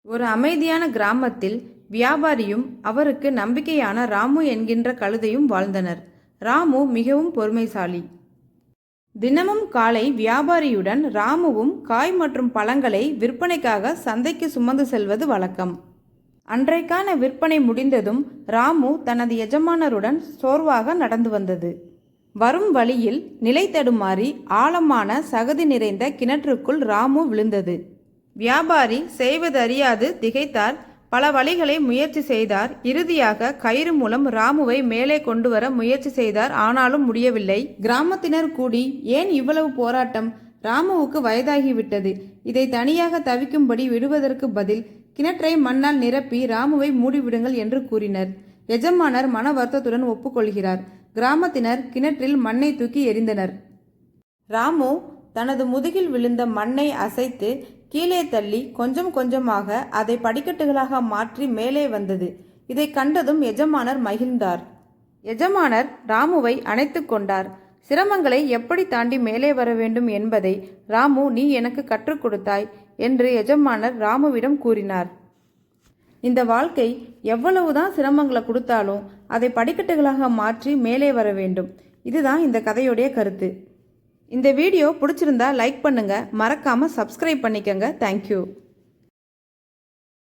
ஒரு அமைதியான கிராமத்தில் வியாபாரியும் அவருக்கு நம்பிக்கையான ராமு என்கின்ற கழுதையும் வாழ்ந்தனர். ராமு மிகவும் பொறுமைசாலி. தினமும் காலை வியாபாரியுடன் ராமுவும் காய் மற்றும் பழங்களை விற்பனைக்காக சந்தைக்கு சுமந்து செல்வது வழக்கம். அன்றைக்கான விற்பனை முடிந்ததும் ராமு தனது எஜமானருடன் சோர்வாக நடந்து வந்தது. வரும் வழியில் நிலை தடுமாறி ஆழமான சகதி நிறைந்த கிணற்றுக்குள் ராமு விழுந்தது. வியாபாரி செய்வதறியாது திகைத்தார். பல வழிகளை முயற்சி செய்தார். இறுதியாக கயிறு மூலம் ராமுவை மேலே கொண்டு வர முயற்சி செய்தார். ஆனாலும் முடியவில்லை. கிராமத்தினர் கூடி, ஏன் இவ்வளவு போராட்டம்? ராமுவுக்கு வயதாகிவிட்டது. இதை தனியாக தவிக்கும்படி விடுவதற்கு பதில் கிணற்றை மண்ணால் நிரப்பி ராமுவை மூடிவிடுங்கள் என்று கூறினர். எஜமானர் மன வருத்தத்துடன் ஒப்புக்கொள்கிறார். கிராமத்தினர் கிணற்றில் மண்ணை தூக்கி எறிந்தனர். ராமு தனது முதுகில் விழுந்த மண்ணை அசைத்து கீழே தள்ளி கொஞ்சம் கொஞ்சமாக அதை படிக்கட்டுகளாக மாற்றி மேலே வந்தது. இதை கண்டதும் எஜமானர் மகிழ்ந்தார். எஜமானர் ராமுவை அணைத்து கொண்டார். சிரமங்களை எப்படி தாண்டி மேலே வர வேண்டும் என்பதை ராமு நீ எனக்கு கற்றுக் கொடுத்தாய் என்று எஜமானர் ராமுவிடம் கூறினார். இந்த வாழ்க்கை எவ்வளவுதான் சிரமங்களை கொடுத்தாலும் அதை படிக்கட்டுகளாக மாற்றி மேலே வர வேண்டும். இதுதான் இந்த கதையுடைய கருத்து. இந்த வீடியோ பிடிச்சிருந்தா லைக் பண்ணுங்க, மறக்காம சப்ஸ்கிரைப் பண்ணிக்கங்க. தேங்க்யூ.